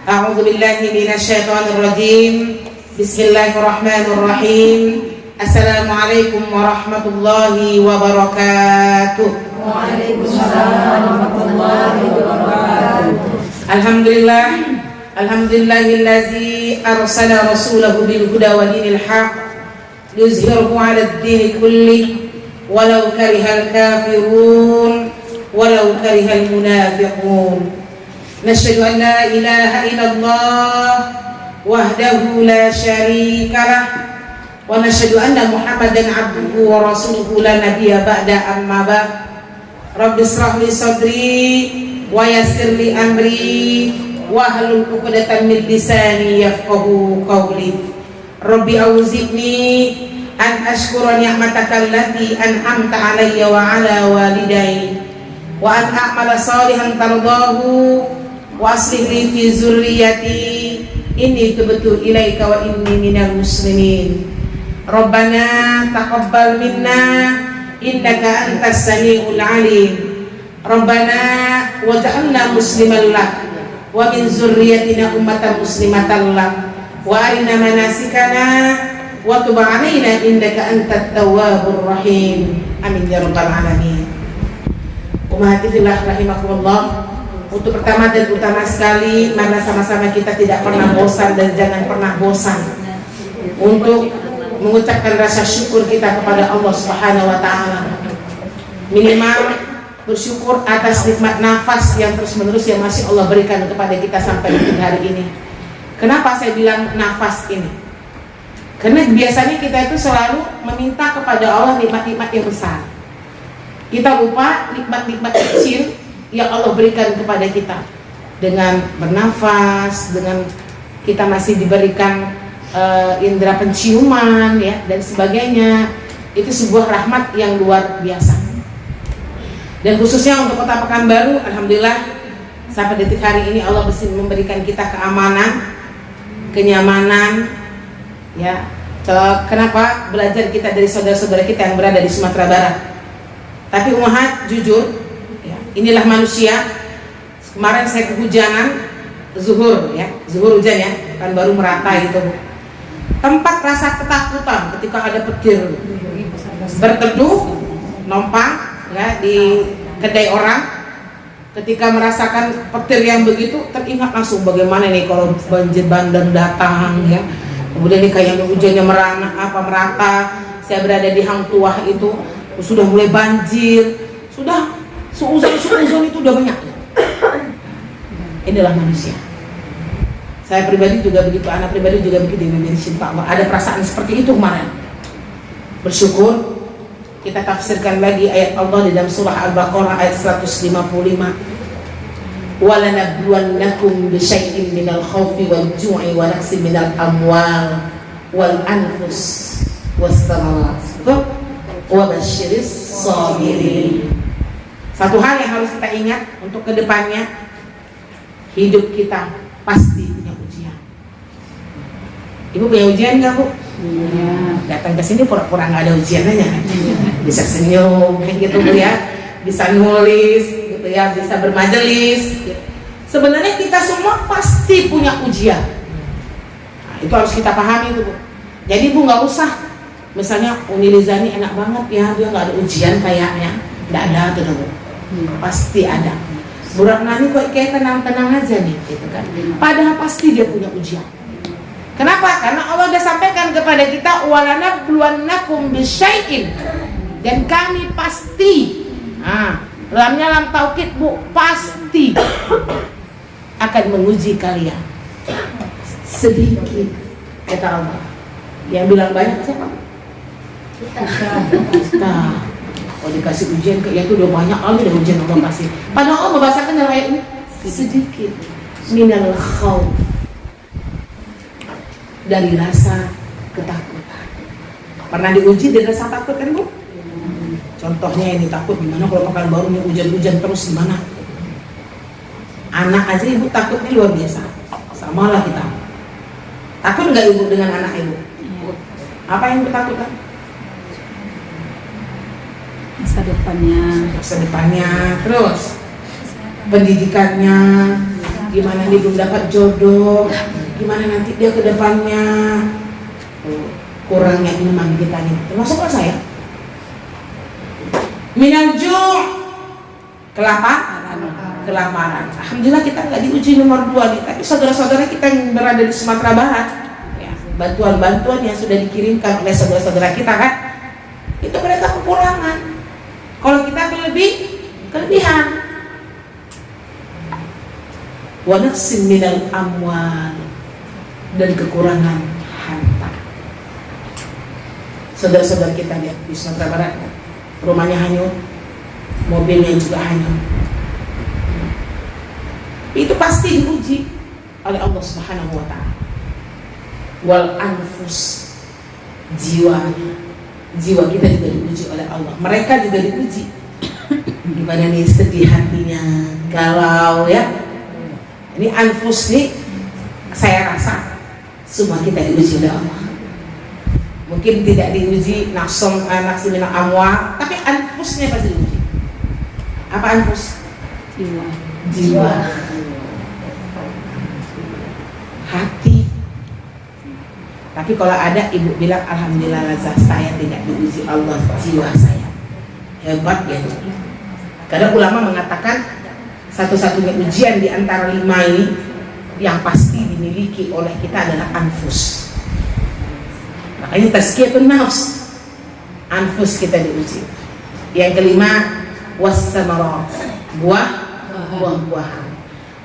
A'udzu billahi minasyaitonir rajim. Bismillahirrahmanirrahim. Assalamualaikum warahmatullahi wabarakatuh. Waalaikumsalam warahmatullahi wabarakatuh. Alhamdulillah, alhamdulillahillazi arsala rasulahu bil huda wa dinil haq liyuzhirahu 'ala ad-din kulli walau karihal kafirun walau karihal munafiqun. Nashhadu an la ilaha illallah wahdahu la syarika lah wa nashhadu anna Muhammadan 'abduhu wa rasuluhu la nabiyya ba'da, amma ba'd. Rabbi ishrah li sadri wa yassir li amri wahlul 'uqdatam min lisani yafqahu qawli. Rabbi auzi'ni an ashkura ni'mataka allati an'amta 'alayya wa 'ala walidayya wa an a'mala salihan tardahu wa aslih li fi zurriyyati inni tubtu ilaika wa inni minal muslimin. Rabbana taqabbal minna innaka antas samiul alim. Rabbana waj'alna musliman lak wa min zurriyyatina ummatan muslimatan lak wa arina manasikana wa tub 'alaina innaka antat tawwabur rahim. Amin ya rabbal alamin. Ummahati fillah rahimakumullah. Untuk pertama dan utama sekali, mana sama-sama kita tidak pernah bosan dan jangan pernah bosan untuk mengucapkan rasa syukur kita kepada Allah Subhanahu wa taala. Minimal bersyukur atas nikmat nafas yang terus-menerus yang masih Allah berikan kepada kita sampai detik hari ini. Kenapa saya bilang nafas ini? Karena biasanya kita itu selalu meminta kepada Allah nikmat-nikmat yang besar. Kita lupa nikmat-nikmat kecil yang Allah berikan kepada kita dengan bernafas, dengan kita masih diberikan indera penciuman, ya, dan sebagainya. Itu sebuah rahmat yang luar biasa. Dan khususnya untuk Kota Pekanbaru, alhamdulillah sampai detik hari ini Allah memberikan kita keamanan, kenyamanan, ya. Kenapa? Belajar kita dari saudara-saudara kita yang berada di Sumatera Barat. Tapi ummahat, jujur, ya, inilah manusia. Kemarin saya kehujanan zuhur, ya, zuhur hujan, ya, kan baru merata gitu. Tempat rasa ketakutan ketika ada petir berteduh, nompang, ya, di kedai orang. Ketika merasakan petir yang begitu, teringat langsung bagaimana nih kalau banjir bandang datang, ya. Kemudian nih kayak hujannya merata. Saya berada di Hang Tuah itu sudah mulai banjir, sudah seuzon itu udah banyak. Inilah manusia. Saya pribadi juga begitu, anak pribadi juga begitu, cinta Allah. Ada perasaan seperti itu kemarin. Bersyukur. Kita tafsirkan lagi ayat Allah di dalam surah Al-Baqarah ayat 155. وَلَنَبْلُوَنَّكُمْ بِشَيْءٍ مِنَ الْخَوْفِ وَالْجُوعِ وَنَقْصٍ مِنَ الْأَمْوَالِ وَالْأَنْفُسِ وَالثَّمَرَاتِ وَبَشِّرِ الصَّابِرِينَ. Satu hal yang harus kita ingat untuk kedepannya, hidup kita pasti punya ujian. Ibu punya ujian nggak, Bu? Iya. Datang ke sini pura-pura nggak ada ujian aja, bisa senyum kayak gitu, Bu, ya, bisa nulis gitu, ya, bisa bermajelis. Sebenarnya kita semua pasti punya ujian. Nah, itu harus kita pahami tuh, Bu. Jadi Bu nggak usah, misalnya Uni Lizani enak banget ya, dia nggak ada ujian kayaknya, nggak ada tuh, Bu. Pasti ada. Bu Ratnani kok kayak tenang-tenang aja nih, gitu kan? Padahal pasti dia punya ujian. Kenapa? Karena Allah sudah sampaikan kepada kita, walanabluwannakum bisyai'in, dan kami pasti, lamnya lam taukid, Bu, pasti akan menguji kalian sedikit, kata Allah. Yang bilang banyak siapa? Kita. Oh, dikasih ujian ya itu udah banyak kali udah ujian Allah kasih. Padahal Allah membahasakan dalam ayat ini sedikit minal khawf, dari rasa ketakutan. Pernah diuji dari rasa takut kan, Bu? Contohnya ini, takut gimana kalau Pekanbaru nih hujan-hujan terus gimana? Anak aja Ibu takutnya luar biasa. Sama lah kita. Takut nggak Ibu dengan anak Ibu? Apa yang ketakutan? Masa depannya, terus pendidikannya, gimana dia belum dapat jodoh, gimana nanti dia ke depannya. Kurangnya iman kita nih, termasuklah saya. Minal ju', kelaparan. Alhamdulillah kita nggak diuji nomor 2 nih, tapi saudara-saudara kita yang berada di Sumatera Barat, ya, bantuan-bantuan yang sudah dikirimkan oleh saudara-saudara kita kan, itu mereka kekurangan. Kalau kita kelebihan. Wa naqsin minal amwal, dan kekurangan harta. Saudara-saudara kita lihat di Sumatera Barat, rumahnya hanyut, mobilnya juga hanyut. Itu pasti diuji oleh Allah Subhanahu wa Ta'ala. Wal anfus, jiwa kita juga diuji oleh Allah. Mereka juga diuji. Gimana nih, sedih hatinya, galau ya. Ini anfus nih, saya rasa semua kita diuji oleh Allah. Mungkin tidak diuji nafsu minal amwal, tapi anfusnya pasti diuji. Apa anfus? Jiwa. Hati. Tapi kalau ada ibu bilang alhamdulillah lazah, saya tidak diuji Allah jiwa saya. Hebat ya. Karena ulama mengatakan satu-satunya ujian di antara 5 ini yang pasti dimiliki oleh kita adalah anfus. Makanya tazkiyatun nafs, anfus kita diuji. Yang kelima wassamarat, buah-buahan.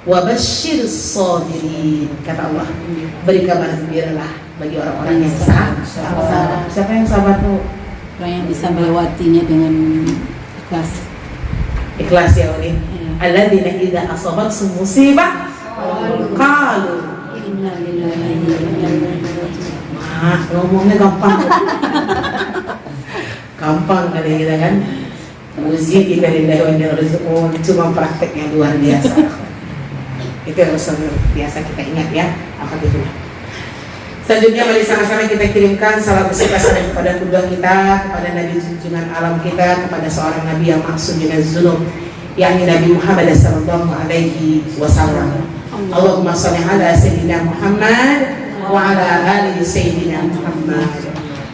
Wa basyir sabirin, kata Allah, beri kabar gembiralah bagi orang-orang yang sabar. Siapa yang sabar tuh? Orang yang bisa melewatinya dengan ikhlas ya ini. Alladzina idza asabathum musibah qalu inna lillahi wa inna ilaihi raji'un. Ngomongnya gampang kali kita kan. Uji kita lillahi wa inna ilaihi raji'un, cuma prakteknya luar biasa. Itu yang harus biasa kita ingat ya. Alhamdulillah. Selanjutnya mari sama-sama kita kirimkan salam beserta salam kepada kedua kita, kepada Nabi junjungan alam kita, kepada seorang Nabi yang maksum dengan dzunub, yakni Nabi Muhammad sallallahu alaihi wasallam. Allahumma shalli ala sayyidina Muhammad wa ala ali sayyidina Muhammad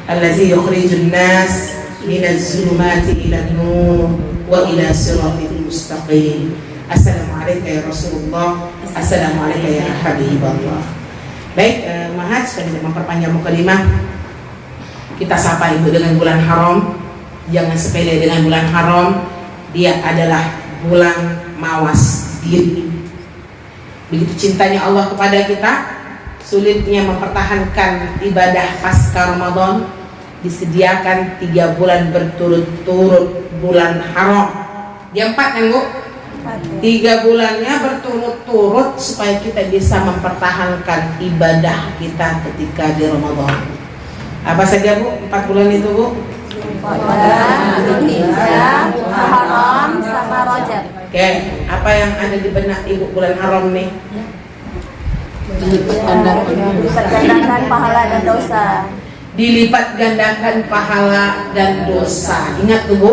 allazi yukhrijun nas minaz zulumati ila nur wa ila siratil mustaqim. Assalamualaikum ya Rasulullah, assalamualaikum ya Habiballah. Baik, Mahat sudah tidak memperpanjang mukadimah. Kita sapa ibu dengan bulan haram. Jangan sepele dengan bulan haram. Dia adalah bulan mawas diri. Begitu cintanya Allah kepada kita, sulitnya mempertahankan ibadah pasca Ramadan. Disediakan 3 bulan berturut-turut bulan haram. Dia 4 kan Bu? 3 bulannya berturut-turut supaya kita bisa mempertahankan ibadah kita ketika di Ramadan. Apa saja Bu 4 bulan itu Bu? Dzulhijjah, Muharram, sama Rajab. Oke, apa yang ada di benak Ibu bulan haram nih? Dilipat gandakan pahala dan dosa. Dilipat gandakan pahala dan dosa. Ingat tuh Bu,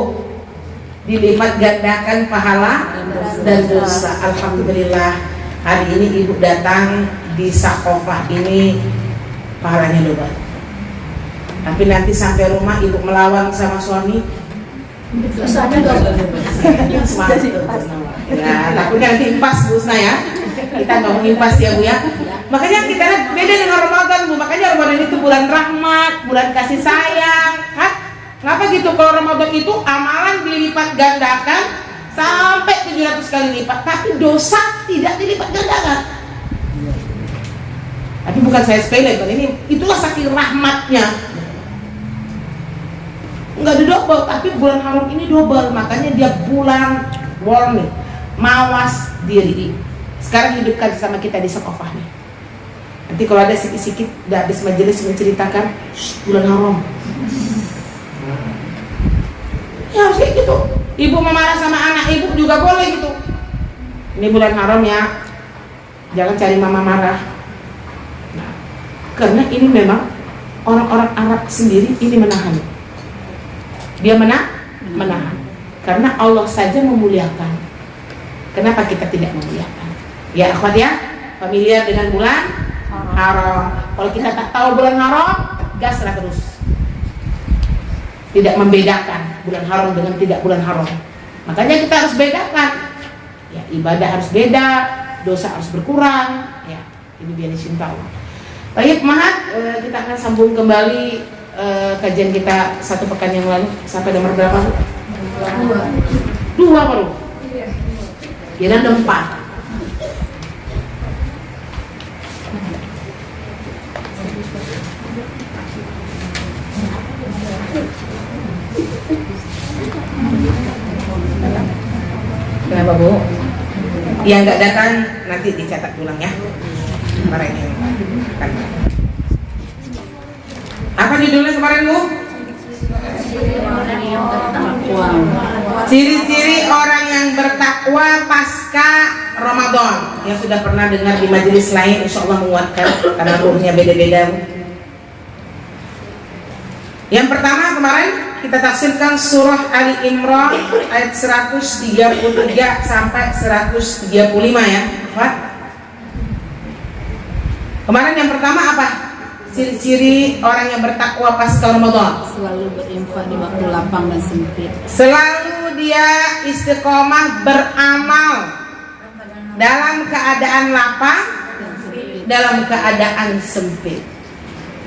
dilipat gandakan pahala dan dosa. Alhamdulillah hari ini ibu datang di Sakofah ini pahalanya double. Tapi nanti sampai rumah ibu melawan sama suami, dosanya double. Ya, takutnya nanti impas Bu Husna ya. Kita nggak mau impas ya Bu ya. Makanya kita lihat beda dengan Ramadan Bu. Makanya Ramadan itu bulan rahmat, bulan kasih sayang, kan? Kenapa gitu? Kalau Ramadan itu amalan dilipat gandakan sampai 700 kali lipat, tapi dosa tidak dilipat gandakan. Tapi bukan saya sepele, ini itulah saking rahmatnya. Enggak ada double, tapi bulan haram ini double. Makanya dia bulan warning, mawas diri. Sekarang hidupkan sama kita di Sakofah nih. Nanti kalau ada sikit-sikit udah habis majelis menceritakan bulan haram. Ya harus kayak gitu. Ibu memarah sama anak ibu juga boleh gitu. Ini bulan haram ya, jangan cari mama marah. Nah, karena ini memang orang-orang Arab sendiri ini menahan. Dia menahan. Karena Allah saja memuliakan. Kenapa kita tidak memuliakan? Ya akhwat ya, familiar dengan bulan haram. Kalau kita tak tahu bulan haram, gaslah terus. Tidak membedakan bulan haram dengan tidak bulan haram. Makanya kita harus bedakan. Ya, ibadah harus beda, dosa harus berkurang. Ya, ini biar dicinta Allah. Baik, Mahat, kita akan sambung kembali kajian kita satu pekan yang lalu sampai nomor berapa? Dua baru. Kira ada 4. Kenapa Bu? Yang nggak datang nanti dicatat ulang ya. Kemarin yang kan. Apa judulnya kemarin Bu? Ciri-ciri orang yang bertakwa pasca Ramadan. Yang sudah pernah dengar di majelis lain, insya Allah menguatkan karena ruhnya beda-beda. Yang pertama kemarin kita tafsirkan surah Ali Imran ayat 133 sampai 135 ya. Apa? Kemarin yang pertama apa? Ciri-ciri orang yang bertakwa pasca Ramadan. Selalu berinfak di waktu lapang dan sempit. Selalu dia istiqomah beramal dalam keadaan lapang, dalam keadaan sempit.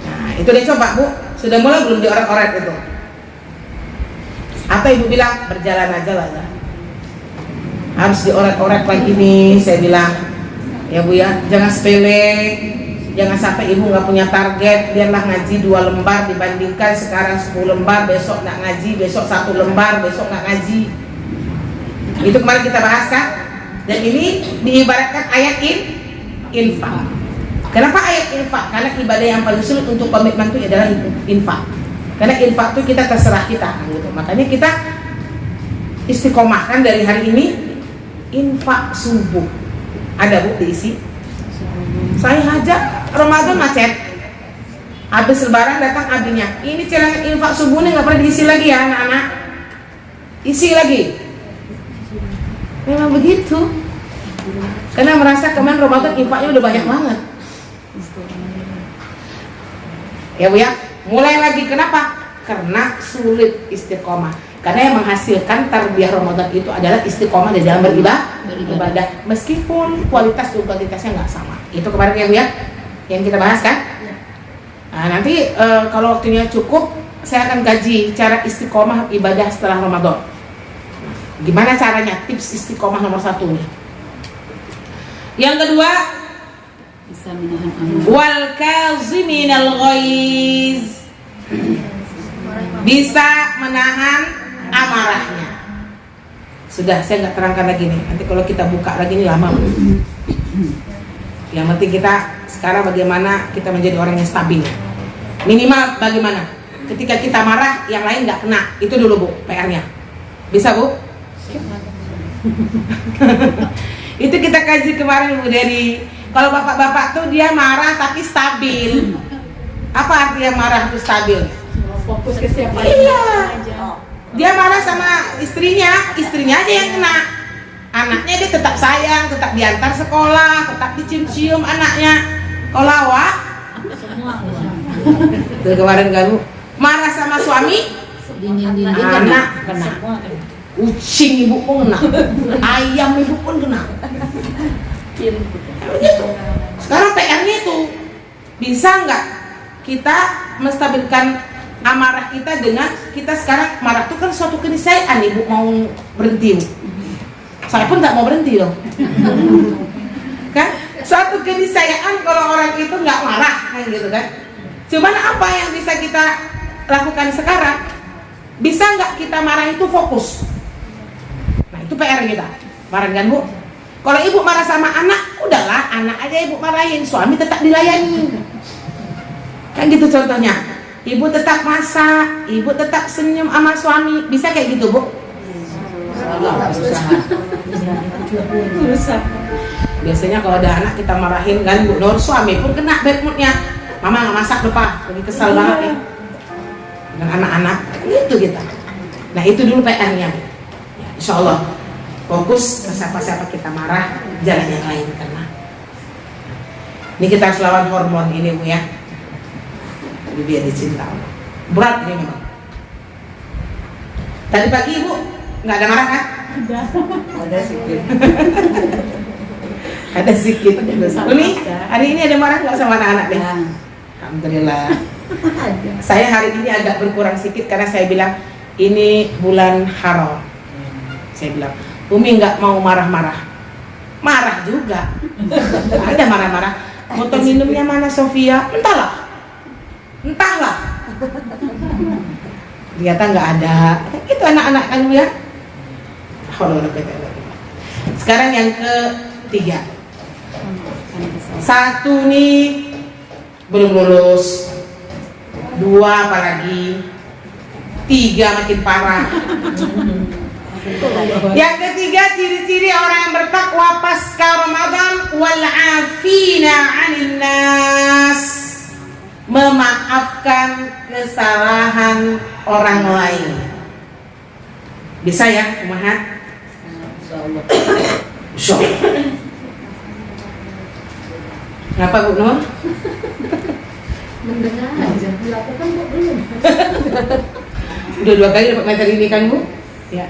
Nah, itu dia coba Bu. Sudah mulai belum dioret-oret itu? Apa Ibu bilang? Berjalan aja lah ya. Harus dioret-oret lagi nih, saya bilang. Ya Bu ya, jangan sepele. Jangan sampai Ibu nggak punya target. Biarlah ngaji 2 lembar dibandingkan sekarang 10 lembar, besok nggak ngaji, besok 1 lembar, besok nggak ngaji. Itu kemarin kita bahas kan? Dan ini diibaratkan ayat infak. Kenapa ayat infak? Karena ibadah yang paling sulit untuk komitmen itu adalah infak. Karena infak itu kita terserah kita gitu. Makanya kita istiqomahkan dari hari ini infak subuh. Ada Bu diisi? Saya aja Ramadan macet. Habis lebaran datang abinya. Ini celengan infak subuh nih nggak pernah diisi lagi ya anak-anak. Isi lagi. Memang begitu. Karena merasa kemarin Ramadan infaknya udah banyak banget. Ya Bu ya, mulai lagi. Kenapa? Karena sulit istiqomah. Karena yang menghasilkan tarbiyah Ramadan itu adalah istiqomah di dalam beribadah. Meskipun kualitas dan kuantitasnya nggak sama. Itu kemarin ya Bu ya, yang kita bahas kan. Nah, nanti kalau waktunya cukup, saya akan kaji cara istiqomah ibadah setelah Ramadan. Gimana caranya? Tips istiqomah nomor 1 nih. Yang kedua, Bisa menahan amarah. wal kaziminal ghaiz, bisa menahan amarahnya. Sudah, saya nggak terangkan lagi nih. Nanti kalau kita buka lagi ini lama. Yang penting kita sekarang bagaimana kita menjadi orang yang stabil. Minimal bagaimana? Ketika kita marah, yang lain nggak kena. Itu dulu Bu, PR-nya. Bisa Bu? Itu kita kaji kemarin Bu dari. Kalau bapak-bapak tuh dia marah tapi stabil. Apa artinya marah itu stabil? Fokus ke siapa? Iya. Dia marah sama istrinya aja yang kena. Anaknya dia tetap sayang, tetap diantar sekolah, tetap dicium-cium anaknya. Kalau awak, tuh kemarin kan marah sama suami, Dingin-dingin anak kena. Kucing Ibu pun kena, ayam Ibu pun kena. Sekarang PR-nya itu bisa nggak kita menstabilkan amarah kita dengan kita sekarang marah itu kan suatu keniscayaan Ibu mau berhenti. Saya pun nggak mau berhenti loh. Kan suatu keniscayaan kalau orang itu nggak marah kan gitu kan. Cuman apa yang bisa kita lakukan sekarang? Bisa nggak kita marah itu fokus? Nah itu PR kita. Marah kan Bu? Kalau Ibu marah sama anak, udahlah anak aja Ibu marahin, suami tetap dilayani. Kan gitu contohnya. Ibu tetap masak, Ibu tetap senyum sama suami. Bisa kayak gitu Bu? Berusaha. Biasanya kalau ada anak kita marahin kan Bu Nur, suami pun kena bad moodnya. Mama nggak masak lupa, lagi kesal banget ya. Dengan anak-anak, itu kita. Nah itu dulu PR-nya. Ya, insya Allah fokus ke siapa-siapa kita marah, jalan yang lain karena ini kita harus lawan hormon ini Bu ya. Jadi biar dicinta Allah. Berat ini memang. Tadi pagi Ibu nggak ada marah kan? Ada sedikit. Ada sedikit. Uni, hari ini ada marah nggak sama anak-anak deh? Alhamdulillah. Saya hari ini agak berkurang sedikit karena saya bilang ini bulan haram. Saya bilang, Umi nggak mau marah-marah. Marah juga. Ada marah-marah. Botol minumnya mana Sofia? Entahlah. Ternyata nggak ada. Itu anak-anak kan ya. Sekarang yang ketiga. Satu nih belum lulus. Dua apalagi. Tiga makin parah. Yang ketiga ciri-ciri orang yang bertakwa pasca Ramadan wal afina 'anil nas, memaafkan kesalahan orang lain. Bisa ya, Umahat? Insyaallah. Insyaallah. Kenapa Bu Nur? Mendengar aja, melakukan kok belum. Udah 2 kali dapat materi ini kan Bu? Ya.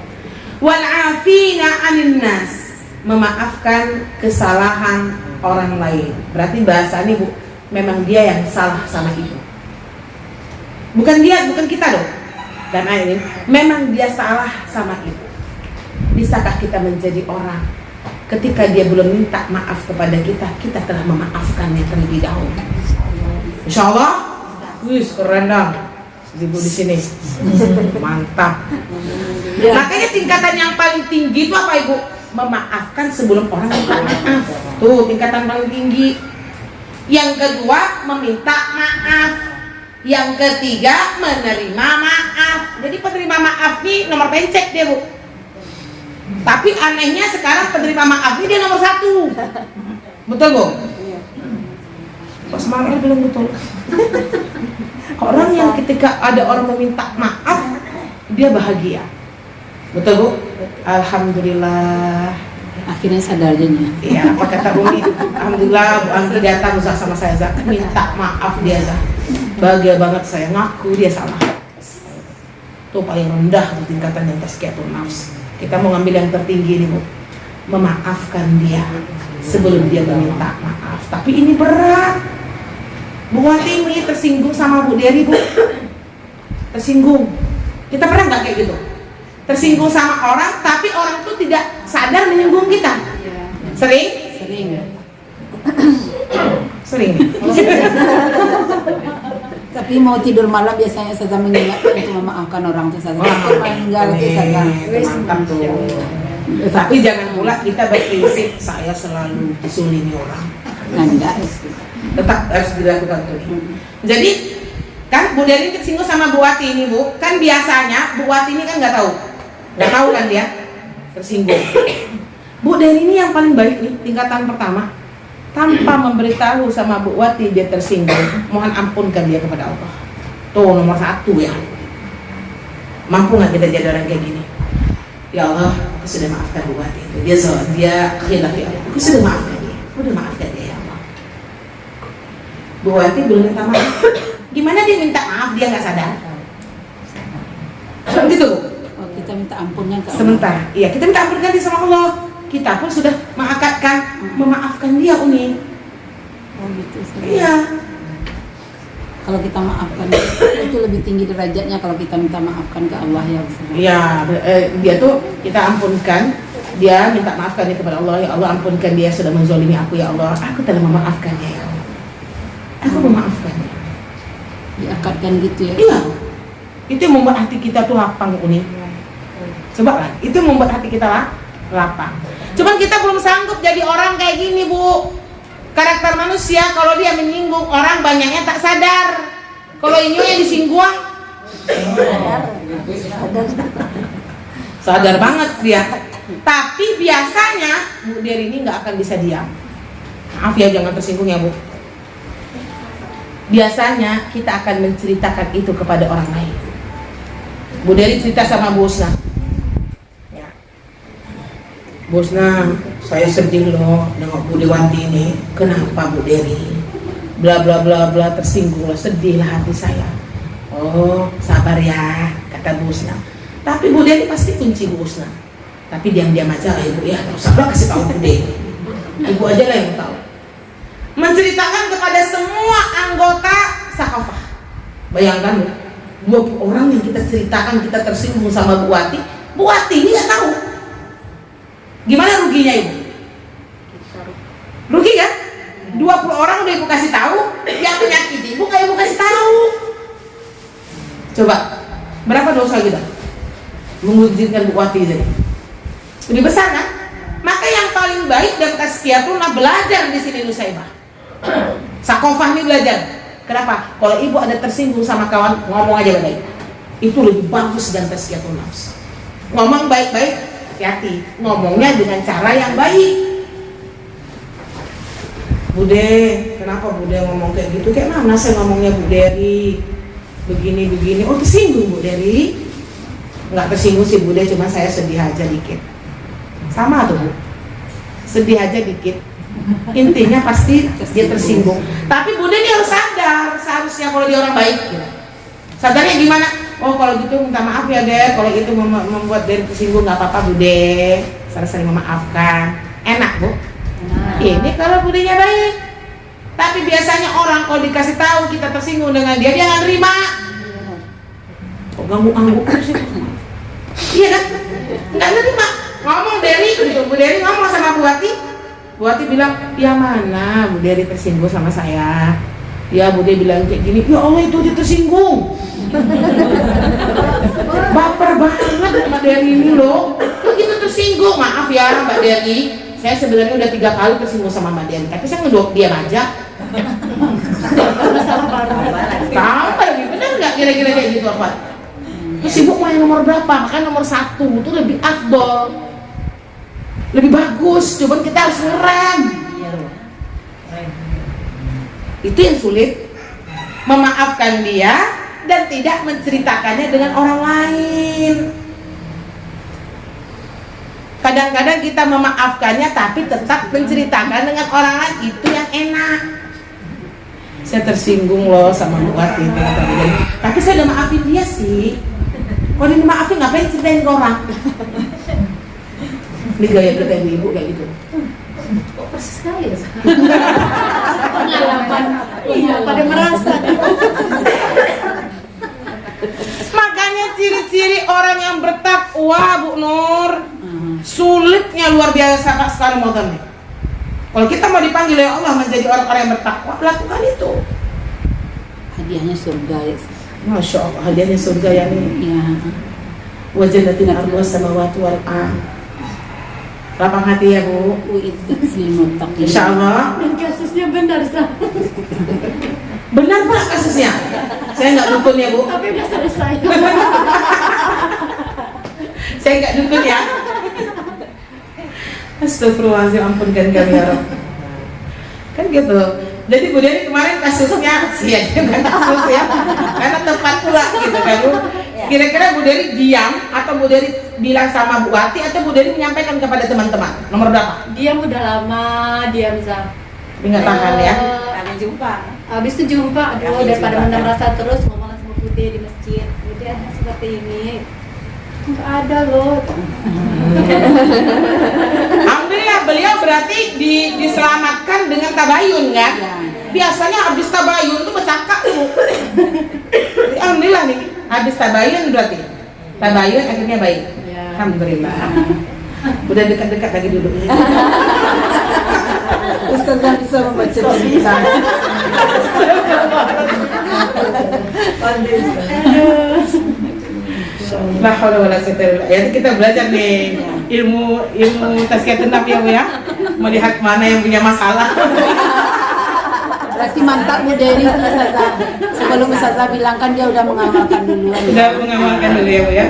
Wal afina 'anil nas, memaafkan kesalahan orang lain. Berarti bahasa ini Bu, memang dia yang salah sama itu. Bukan dia, bukan kita dong. Dan ini memang dia salah sama itu. Bisakah kita menjadi orang ketika dia belum minta maaf kepada kita, kita telah memaafkannya terlebih dahulu? Insyaallah. Wih, keren dong. Ibu di sini. Mantap. Makanya tingkatan yang paling tinggi itu apa Ibu? Memaafkan sebelum orang minta maaf. Tuh, tingkatan paling tinggi. Yang kedua, meminta maaf. Yang ketiga, menerima maaf. Jadi penerima maaf nih nomor pencet dia Bu. Tapi anehnya sekarang penerima maaf ini dia nomor 1. Betul Bu? Pas semangat bilang betul. Orang yang ketika ada orang meminta maaf, dia bahagia. Betul Bu? Alhamdulillah. Akhirnya sadar jadinya. Iya, apa kata Umi? Alhamdulillah Bu Anggi datang Zah sama saya Zah, minta maaf dia Zah. Bahagia banget saya, ngaku dia salah. Tuh paling rendah tuh tingkatan yang tazkiyatun nafs. Kita mau ngambil yang tertinggi nih Bu. Memaafkan dia sebelum dia meminta maaf. Tapi ini berat. Bu Wati ini tersinggung sama Bu Dery Bu. Tersinggung. Kita pernah nggak kayak gitu? Tersinggung sama orang, tapi orang tuh tidak sadar menyinggung kita. Sering? Sering. Sering. Tapi mau tidur malam biasanya saya mengingatkan untuk memaafkan orang itu saja. Takut meninggal itu saja. Mantap tuh. Tapi jangan pula kita berprinsip saya selalu disulimi orang. Nah, enggak. Tetap harus dilakukan tuh. Jadi kan Bu Dery tersinggung sama Bu Wati ini Bu. Kan biasanya Bu Wati ini kan nggak tahu kan dia tersinggung. Bu Dery ini yang paling baik nih, tingkatan pertama. Tanpa memberitahu sama Bu Wati dia tersinggung, mohon ampunkan dia kepada Allah. Tuh nomor 1 ya. Mampu nggak kita jadi orang kayak gini? Ya Allah, aku sudah maafkan Bu Wati itu. Dia khilaf ya Allah. Aku sudah maafkan dia. Aku sudah maafkan dia ya Allah. Bu Wati belum minta maaf. Gimana dia minta maaf? Dia nggak sadar. Gitu Bu. Oh, kita minta ampunnya ke Allah. Sebentar, iya kita minta ampunkan dia sama Allah. Kita pun sudah mengakadkan memaafkan dia Uni. Oh gitu. Iya. Kalau kita maafkan itu lebih tinggi derajatnya kalau kita minta maafkan ke Allah ya. Iya, dia tuh kita ampunkan, dia minta maafkan dia kepada Allah. Ya Allah ampunkan dia sudah menzolimi aku ya Allah. Aku telah memaafkan dia ya Allah. Aku memaafkan dia. Diakadkan gitu ya. Iya. Itu yang membuat hati kita tuh lapang Uni. Coba lah, itu yang membuat hati kita lapang. Cuman kita belum sanggup jadi orang kayak gini Bu. Karakter manusia kalau dia menyinggung orang banyaknya tak sadar. Kalau inyunya disinggung sadar banget dia. Tapi biasanya Bu Dery ini nggak akan bisa diam. Maaf ya, jangan tersinggung ya Bu. Biasanya kita akan menceritakan itu kepada orang lain. Bu Dery cerita sama Bu Usna. Bosna, saya sedih loh nengok Bu Dewanti ini. Kenapa Bu Dery? Bla bla bla bla, tersinggung loh, sedih lah hati saya. Oh, sabar ya, kata Bosna. Tapi Bu Dery pasti kunci Bosna. Tapi diam-diam aja lah Ibu ya, nggak usah kasih tahu Bu Dery. Ibu aja lah yang tahu. Menceritakan kepada semua anggota Sakofah. Bayangkan ya, 20 orang yang kita ceritakan kita tersinggung sama Bu Wati. Bu Wati ini nggak tahu. Gimana ruginya Ibu? Rugi kan? 20 orang udah Ibu kasih tahu, yang menyakiti Ibu nggak Ibu kasih tahu. Coba, berapa dosa kita? Mengujikan Bu Wati jadi. Lebih besar kan? Maka yang paling baik dan tazkiyatullah belajar di sini Nusaibah. Sakofah ini belajar. Kenapa? Kalau Ibu ada tersinggung sama kawan, ngomong aja baik. Itu lebih bagus dan tazkiyatullah. Ngomong baik-baik. Hati-hati, ngomongnya dengan cara yang baik. Bude, kenapa Bude ngomong kayak gitu? Kayak mana saya ngomongnya Bu Dery? Begini-begini. Oh, tersinggung Bu Dery? Nggak tersinggung sih Bude, cuma saya sedih aja dikit. Sama tuh Bu, sedih aja dikit. Intinya pasti dia tersinggung. Tapi Bude dia harus sadar, seharusnya kalau dia orang baik. Gitu. Sadarnya gimana? Oh kalau gitu minta maaf ya Dek, kalau itu membuat Dery tersinggung nggak apa-apa Bude, saling memaafkan. Enak Bu? Ini kalau budenya baik. Tapi biasanya orang kalau dikasih tahu kita tersinggung dengan dia nggak terima. Kok ganggu-ganggu sih? Iya kan? Nggak terima. Ngomong Dery gitu, Bu Dery ngomong sama Bu Wati. Bu Wati bilang, ya mana Bu Dery tersinggung sama saya. Ya Bu Dery bilang kayak gini, ya Allah itu dia tersinggung. Baper banget Mbak Dery ini loh. Begitu tersinggung, maaf ya Mbak Dery, saya sebenarnya udah 3 kali tersinggung sama Mbak Dery, tapi saya ngedok diam aja. Tambah lagi, bener nggak kira-kira kayak gitu apa? Terus Ibu mau yang nomor berapa? Makanya nomor 1 itu lebih afdol, lebih bagus. Cuman kita harus ngerem. Itu yang sulit, memaafkan dia dan tidak menceritakannya dengan orang lain. Kadang-kadang kita memaafkannya tapi tetap menceritakan dengan orang lain, itu yang enak. Saya tersinggung loh sama Bu Wati, tapi saya udah maafin dia sih. Kalau dia maafin ngapain ceritain ke orang? Ini gaya kita ibu kayak gitu. Kok persis sekali ya? Pengalaman. Iya, pada merasa. Makanya ciri-ciri orang yang bertakwa Bu Nur, sulitnya luar biasa Pak sekarang Ramadan nih. Kalau kita mau dipanggil oleh Allah menjadi orang-orang yang bertakwa, lakukan itu. Hadiahnya surga ya. Masya Allah, hadiahnya surga ya nih. Ya. Wa jannatin arduha samawati wal ardh. Lapang hati ya Bu. Uiddat lil muttaqin. Insyaallah. Dan kasusnya benar, Benar Pak kasusnya. Saya nggak dukun ya Bu. tapi udah selesai. Saya nggak dukun ya. Astagfirullahaladzim, ampunkan kami ya Rabb. Kan gitu. Jadi Bu Dery kemarin kasusnya bukan kasus ya, karena tepat pula gitu kan Bu. Kira-kira Bu Dery diam atau Bu Dery bilang sama Bu Wati atau Bu Dery menyampaikan kepada teman-teman? Nomor berapa? Diam udah lama, diam Zam. Tapi nggak tahan ya. Kami jumpa. Habis itu jumpa, aduh daripada mendam rasa terus ngomong sama Putih di masjid. Putih seperti ini. Nggak ada loh. Alhamdulillah beliau berarti diselamatkan dengan tabayun kan? Biasanya habis tabayun tuh bercakap Bu. Alhamdulillah nih habis tabayun berarti. Tabayun akhirnya baik. Ya. Alhamdulillah. Udah dekat-dekat lagi duduknya. Ustazah bisa membaca cerita. La haula wala quwwata illa billah. Ya kita belajar nih ilmu tazkiyatun nafs ya Bu ya. Melihat mana yang punya masalah. Berarti mantap Bu Dery itu Ustazah. Sebelum Ustazah bilang kan dia udah mengamalkan duluan. Udah mengamalkan dulu ya Bu ya.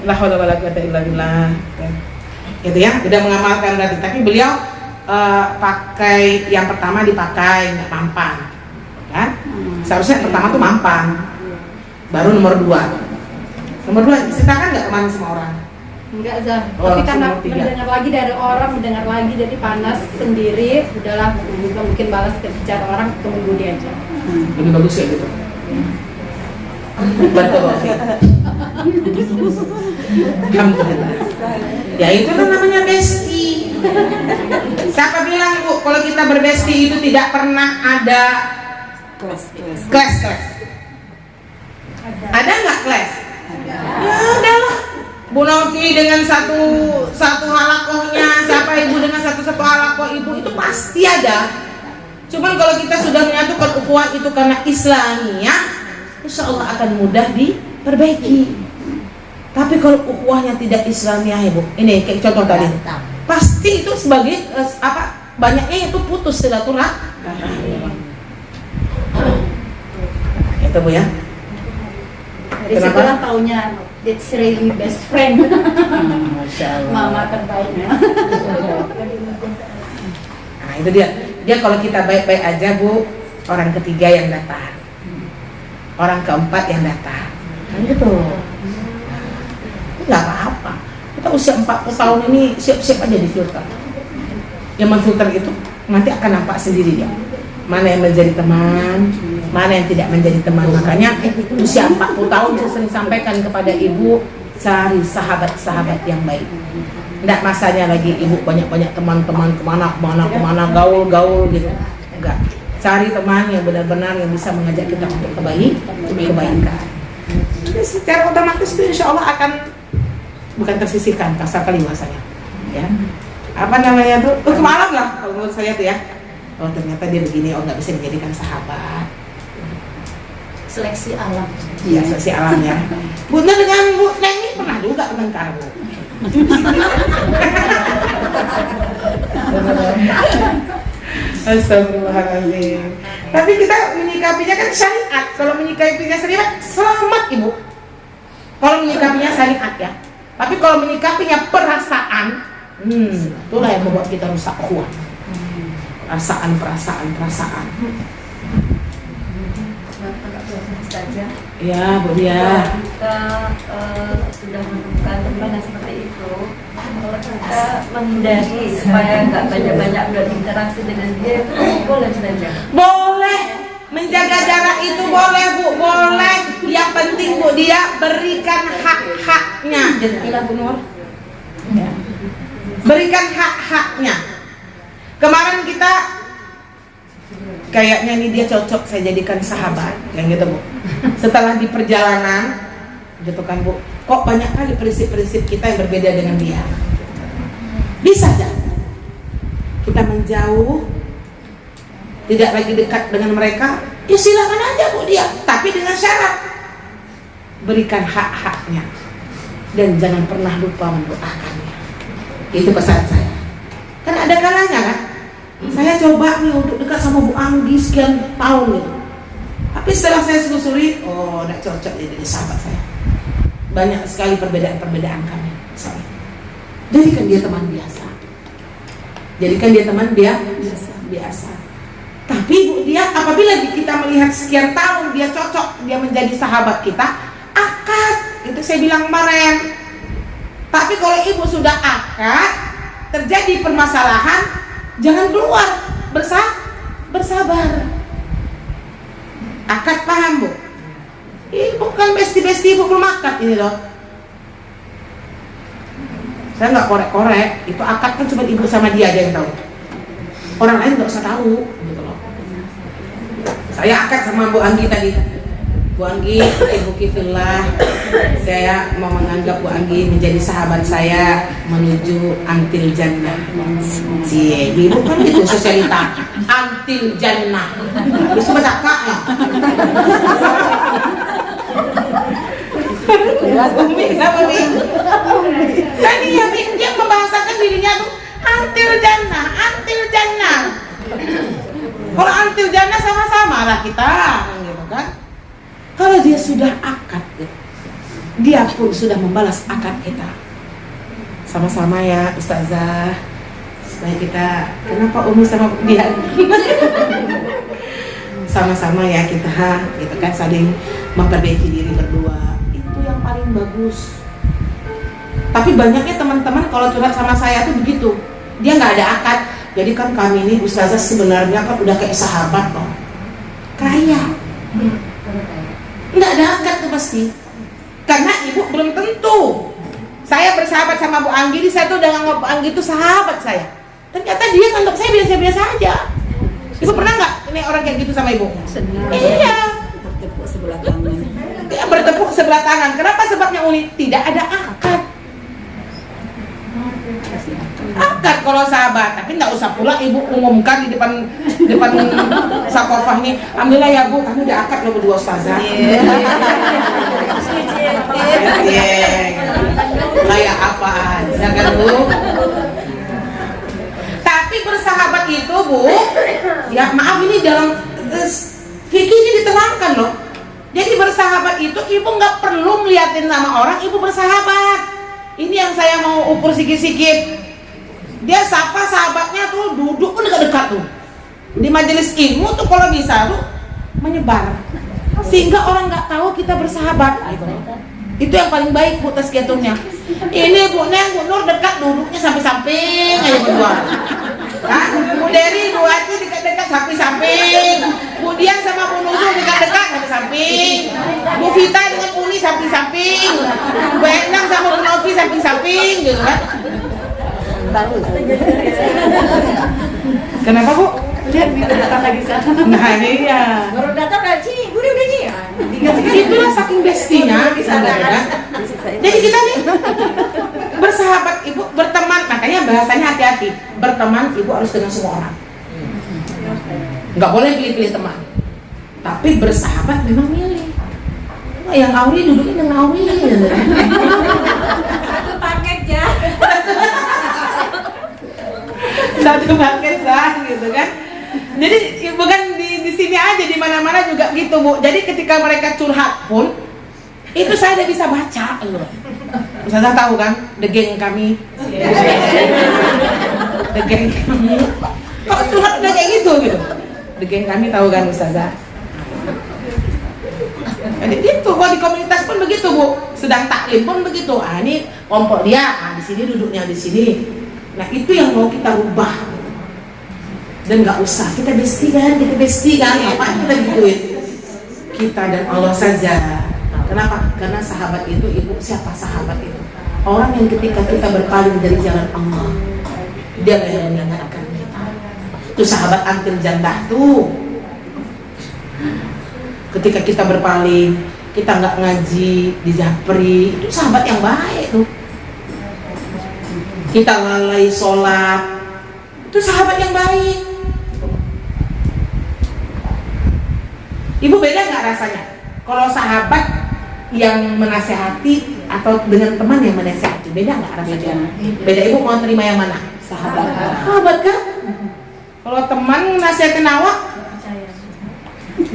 La haula wala quwwata illa billah. Gitu ya, udah mengamalkan berarti. Tapi beliau pakai yang pertama dipakai nggak mampan. Kan? Seharusnya yang pertama tuh mampan. Baru nomor 2. Nomor 2, ceritakan nggak kemana sama orang? Enggak, Zah. Oh, Tapi karena langsung 3. mendengar lagi dari orang, mendengar lagi jadi panas sendiri, udahlah juga mungkin balas ke bicara orang, tunggu dia aja. Lebih bagus ya gitu. Betul. Alhamdulillah. Ya itu kan namanya bestie. Siapa bilang Bu, kalau kita berbestie itu tidak pernah ada clash? Ada nggak clash? Ya ada lah. Bu Novi dengan satu halakohnya, siapa ibu dengan satu halakoh ibu, itu pasti ada. Cuman kalau kita sudah menyatukan ukhuwah itu karena Islamiyah, insya Allah akan mudah diperbaiki. Tapi kalau ukhuwahnya tidak Islamiyah ya Bu, ini kayak contoh tadi, pasti itu sebagai banyaknya itu putus silaturahmi. Itu Bu ya. Dari sekolah taunya it's really best friend. Masya Allah. Mama terbaiknya. Nah itu dia kalau kita baik-baik aja Bu, orang ketiga yang datang, orang keempat yang datang, kan gitu. Nggak apa-apa, kita usia 40 tahun ini siap-siap aja difilter. Yang memfilter itu nanti akan nampak sendiri dia, mana yang menjadi teman, mana yang tidak menjadi teman. Makanya usia 40 tahun saya sering sampaikan kepada ibu, cari sahabat-sahabat yang baik. Tidak masanya lagi ibu banyak-banyak teman-teman kemana gaul gitu. Enggak, cari teman yang benar-benar yang bisa mengajak kita untuk kebaikan. Jadi secara otomatis itu insya Allah akan bukan tersisihkan, kasar kali bahasanya ya. Apa namanya tuh, kemalam lah kalau menurut saya tuh ya. Oh ternyata dia begini, oh nggak bisa dijadikan sahabat. Seleksi alam. Iya, seleksi alam ya. Bunda dengan Bu Neng ini pernah juga bertengkar Bu. Astagfirullahaladzim. Tapi kita menyikapinya kan syariat. Kalau menyikapinya syariat, selamat Ibu. Kalau menyikapinya syariat ya. Tapi kalau menyikapinya perasaan, itulah yang membuat kita rusak ukhuwah. Perasaan. Saja. Ya, Bu Dia. Kita sudah menemukan teman yang seperti itu. Kalau kita menghindari supaya nggak banyak-banyak berinteraksi dengan dia, itu boleh saja. Boleh menjaga jarak itu boleh Bu, boleh. Yang penting Bu Dia berikan hak-haknya. Jazakallah Bu Nur. Ya. Berikan hak-haknya. Kemarin kita kayaknya nih dia cocok saya jadikan sahabat, yang gitu Bu. Setelah di perjalanan, gitu kan Bu, kok banyak kali prinsip-prinsip kita yang berbeda dengan dia. Bisa aja kita menjauh, tidak lagi dekat dengan mereka, ya silakan aja Bu Dia, tapi dengan syarat berikan hak-haknya dan jangan pernah lupa mendoakannya. Itu pesan saya. Karena ada kalanya kan, saya coba nih untuk dekat sama Bu Anggi sekian tahun gitu. Tapi setelah saya selusuri, oh tidak cocok jadi sahabat saya. Banyak sekali perbedaan-perbedaan kami. Sorry. Jadikan dia teman biasa. Biasa. Tapi Bu Dia, apabila kita melihat sekian tahun dia cocok, dia menjadi sahabat kita, akad. Itu saya bilang kemarin. Tapi kalau ibu sudah akad, terjadi permasalahan, jangan keluar, bersabar. Akad paham Bu? Ini bukan besti-besti Ibu belum akad ini loh. Saya nggak korek-korek, itu akad kan cuma ibu sama dia aja yang tahu. Orang lain nggak usah tahu, gitu loh. Saya akad sama Bu Anggi tadi. Bu Anggi, Ibu Kifillah, saya mau menganggap Bu Anggi menjadi sahabat saya menuju Antil Jannah. Cie, Ibu kan itu sosialita Antil Jannah. Bisa baca kak ya? Umi, kenapa Umi? Tadi ya dia membahasakan dirinya tuh Antil Jannah. Kalau Antil Jannah sama-sama lah kita, gitu kan? Kalau dia sudah akad, dia pun sudah membalas akad kita. Sama-sama ya Ustazah, supaya kita, kenapa Umi sama dia? Sama-sama ya kita, gitu kan, saling memperbaiki diri berdua. Itu yang paling bagus. Tapi banyaknya teman-teman kalau curhat sama saya tuh begitu, dia nggak ada akad. Jadi kan kami ini ustazah sebenarnya kan udah kayak sahabat loh, kaya, nggak ada akad tuh pasti. Karena ibu belum tentu. Saya bersahabat sama Bu Anggi, saya tuh udah nganggap Bu Anggi itu sahabat saya. Ternyata dia nganggap saya biasa-biasa aja. Ibu pernah nggak ini orang kayak gitu sama ibu? Iya. Bertepuk sebelah tangan. Dia bertepuk sebelah tangan. Kenapa? Sebabnya Uli tidak ada akad. Akad kalau sahabat, tapi nggak usah pula ibu umumkan di depan sakofah nih. Alhamdulillah ya Bu, kami udah akad loh berdua ustazah. Kayak apa aja kan Bu? Tapi bersahabat itu Bu, ya maaf ini dalam fikih ini diterangkan loh. Jadi bersahabat itu ibu nggak perlu ngeliatin nama orang, ibu bersahabat. Ini yang saya mau ukur sikit-sikit. Dia sapa sahabatnya tuh duduk pun dekat-dekat tuh. Di majelis ilmu tuh kalau bisa tuh menyebar, sehingga orang nggak tahu kita bersahabat. Itu yang paling baik Bu tazkiyahnya. Ini Bu Neng, Bu Nur dekat duduknya samping-samping aja berdua. Nah, Bu Dery, Bu Ati dekat-dekat samping-samping. Bu Dian sama Bu Nuzul dekat-dekat samping-samping. Bu Vita dengan Uni samping-samping. Bu Endang sama Bu Novi samping-samping gitu kan. Tahu. Kenapa Bu? Lihat kita datang lagi sana. Nah iya. Baru datang dari sini, udah sini. Itulah saking bestinya di sana kan. Jadi kita nih bersahabat ibu, berteman, makanya bahasanya hati-hati. Berteman ibu harus dengan semua orang. Nggak boleh pilih-pilih teman. Tapi bersahabat memang milih. Oh, yang Auri duduknya dengan Auri. Satu paket ya. Satu paket lah gitu kan. Jadi bukan di sini aja, di mana-mana juga gitu Bu. Jadi ketika mereka curhat pun itu saya udah bisa baca loh. Ustazah tahu kan, the geng kami. The geng kami. Kok curhat udah kayak gitu gitu. The geng kami tahu kan Ustazah. Jadi itu kalau di komunitas pun begitu Bu. Sedang taklim pun begitu. Ah ini kelompok dia, di sini duduknya di sini. Nah itu yang mau kita rubah. Dan nggak usah kita besti kan, apa kita gituin. Kita dan Allah saja. Kenapa? Karena sahabat itu ibu, siapa sahabat itu? Orang yang ketika kita berpaling dari jalan Allah, dia yang mengingatkan kita. Itu sahabat antil jannah tuh. Ketika kita berpaling, kita nggak ngaji di Japri, itu sahabat yang baik tuh. Kita lalai sholat, itu sahabat yang baik. Ibu beda nggak rasanya? Kalau sahabat yang menasehati atau dengan teman yang menasehati, beda nggak rasanya? Beda. Ibu mau terima yang mana? Sahabat. Sahabat kan? Kalau teman nasihatin awak,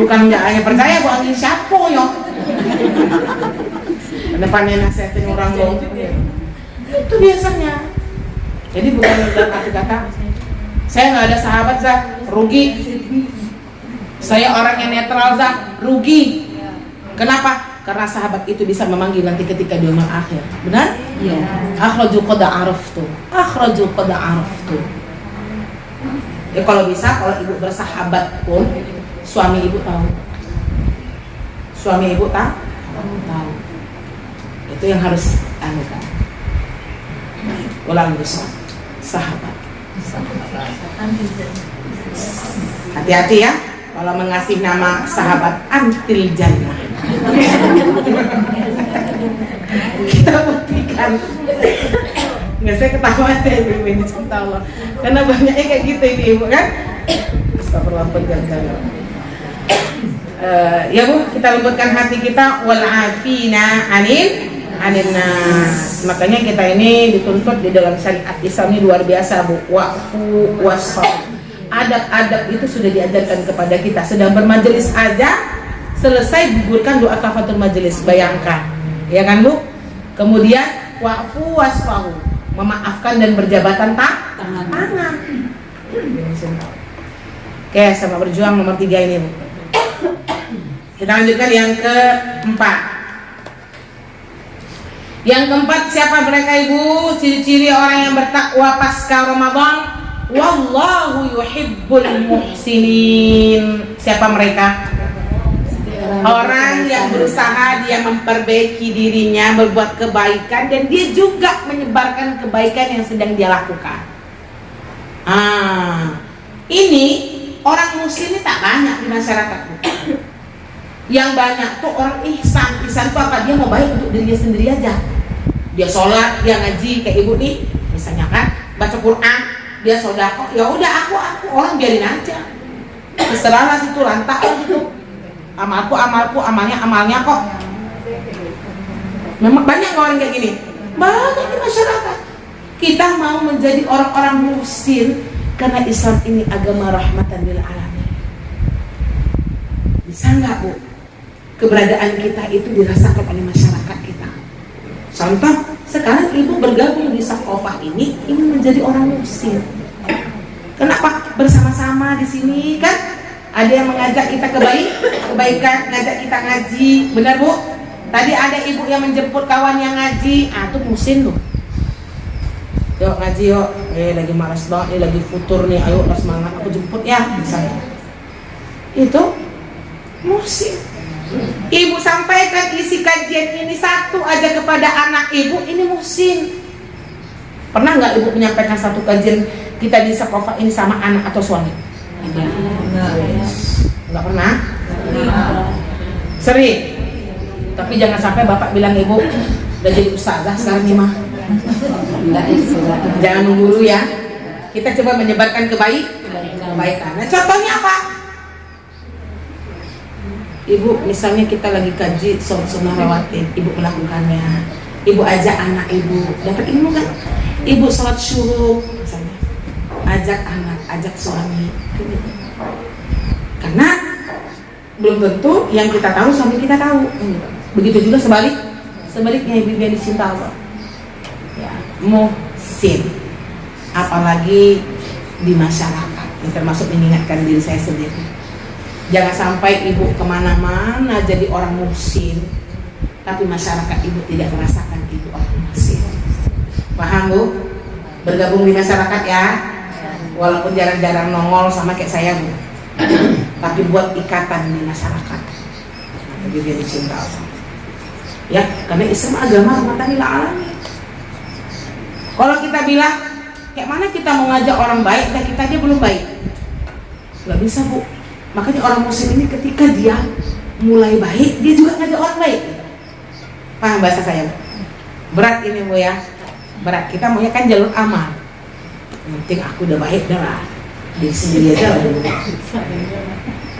bukan nggak hanya percaya, Bu Angin siapa yo? Depannya nasihatin orang dong. Itu biasanya. Jadi bukan dalam arti kata saya nggak ada sahabat Zah, rugi. Saya orang yang netral Zah, rugi. Kenapa? Karena sahabat itu bisa memanggil nanti ketika di yaumil akhir. Benar? Iya. Akhraju qad araftu. Akhraju qad araftu. Ya kalau bisa, kalau ibu bersahabat pun suami ibu tahu. Suami ibu tahu. Itu yang harus anukan. Ulang besar. Sahabat. Hati-hati ya kalau mengasih nama sahabat antil jannah. Kita buktikan. Nggak, saya ketawa aja ibu ini, cinta Allah. Karena banyaknya kayak gitu ini ibu kan. Astagfirullahaladzim. Ya Bu, kita lembutkan hati kita. Wal afina anil nas. Makanya kita ini dituntut di dalam syariat Islam ini luar biasa Bu. Wa'fu wasfah. Adab-adab itu sudah diajarkan kepada kita. Sedang bermajelis aja, selesai gugurkan doa kafatul majelis. Bayangkan, ya kan Bu? Kemudian wa'fu wasfahu, memaafkan dan berjabatan tangan. Oke, sama berjuang nomor 3 ini Bu. Kita lanjutkan yang keempat. Yang keempat, siapa mereka Ibu? Ciri-ciri orang yang bertakwa pasca Ramadan. Wallahu yuhibbul muhsinin. Siapa mereka? Orang yang berusaha dia memperbaiki dirinya, berbuat kebaikan, dan dia juga menyebarkan kebaikan yang sedang dia lakukan. Ini orang muslim ini tak banyak di masyarakat. Yang banyak tuh orang ihsan. Ihsan itu apa? Dia mau baik untuk dirinya sendiri aja. Dia sholat, dia ngaji, kayak ibu nih, misalnya kan, baca Quran, dia sodako, ya udah aku orang biarin aja. Terserahlah situ, lantak lah gitu. Amalku, amalnya kok. Memang banyak orang kayak gini. Banyak di masyarakat. Kita mau menjadi orang-orang muhsin karena Islam ini agama rahmatan lil alamin. Bisa nggak Bu? Keberadaan kita itu dirasakan oleh masyarakat kita. Contoh, sekarang ibu bergabung di Sakofah ini ingin menjadi orang muhsin. Kenapa? Bersama-sama di sini kan? Ada yang mengajak kita kebaikan, ngajak kita ngaji, benar Bu? Tadi ada ibu yang menjemput kawan yang ngaji, itu muhsin tuh. Yuk ngaji yuk, lagi malas banget, lagi futur nih, ayo lah semangat, aku jemput ya, misalnya. Itu muhsin. Ibu sampaikan isi kajian ini satu aja kepada anak ibu, ini muhsin. Pernah nggak ibu menyampaikan satu kajian kita di Sakofah ini sama anak atau suami? Enggak pernah? Sering. Tapi jangan sampai bapak bilang ibu udah jadi ustazah sekarang nih mah. Jangan mengguru ya. Kita coba menyebarkan kebaikan. Nah, contohnya apa? Ibu misalnya kita lagi kaji sunnah rawatin, ibu melakukannya. Ibu ajak anak ibu, dapat ilmu kan? Ibu sholat syuruk misalnya. Ajak anak, ajak suami. Karena belum tentu yang kita tahu suami kita tahu. Begitu juga sebaliknya ibu yang dicinta Allah. Ya, muhsin. Apalagi di masyarakat, yang termasuk mengingatkan diri saya sendiri. Jangan sampai ibu kemana-mana jadi orang muhsin, tapi masyarakat ibu tidak merasakan ibu orang muhsin. Paham Bu? Bergabung di masyarakat ya. Walaupun jarang-jarang nongol sama kayak saya Bu, tapi buat ikatan di masyarakat. Jadi dia dicinta Allah. Ya, karena Islam agama rahmatan lil alamin. Kalau kita bilang, kayak mana kita mau ngajak orang baik dan kita aja belum baik? Gak bisa Bu. Makanya orang muslim ini ketika dia mulai baik, dia juga ngajak orang baik. Paham bahasa saya Bu? Berat ini Bu ya. Berat, kita maunya kan jalur aman. Yang penting aku udah baik dah lah, diri sendiri aja lah dulu.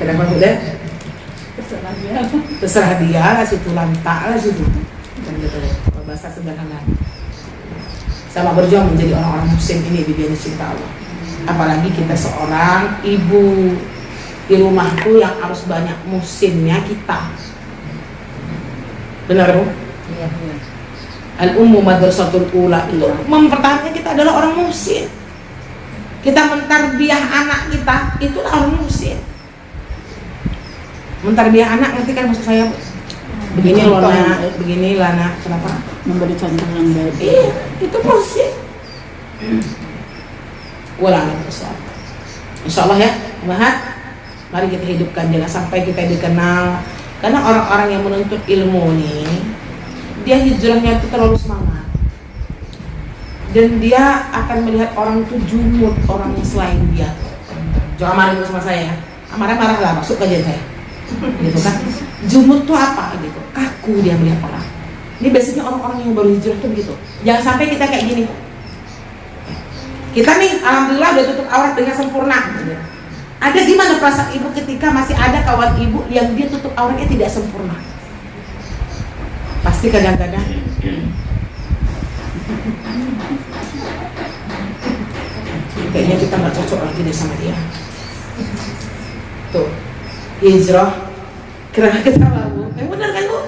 Kenapa Bu deh? Terserah dia lah situ, lantak lah situ. Dan gitu bahasa sederhana. Sama berjuang menjadi orang-orang muslim ini di dunia cinta Allah. Apalagi kita seorang ibu di rumahku yang harus banyak muslimnya kita. Benar Bu? Iya. Al-ummu madrasatul ula itu mempertahankan kita adalah orang muslim. Kita mentarbiah anak kita, itulah orang muslim. Mentarbiah anak, ngerti kan maksud saya? Begini loh nak, beginilah nak, kenapa? Memberi contoh yang baik. Iya, itu muslim. Wallahualam. Insyaallah ya, Mahat. Mari kita hidupkan, jangan sampai kita dikenal. Karena orang-orang yang menuntut ilmu nih, dia hijrahnya itu terlalu semangat. Dan dia akan melihat orang itu jumud, orang yang selain dia. Jangan marah sama saya ya. Marah-marah lah, masuk kajian saya. Gitu kan. Jumud tuh apa gitu? Kaku dia melihat orang. Ini biasanya orang-orang yang baru hijrah tuh begitu. Jangan sampai kita kayak gini. Kita nih alhamdulillah udah tutup aurat dengan sempurna. Ada gimana perasaan ibu ketika masih ada kawan ibu yang dia tutup auratnya tidak sempurna? Pasti kadang-kadang kayaknya kita nggak cocok lagi deh sama dia. Tuh, hijrah. Kenapa ketawa Bu? Benar kan Bu?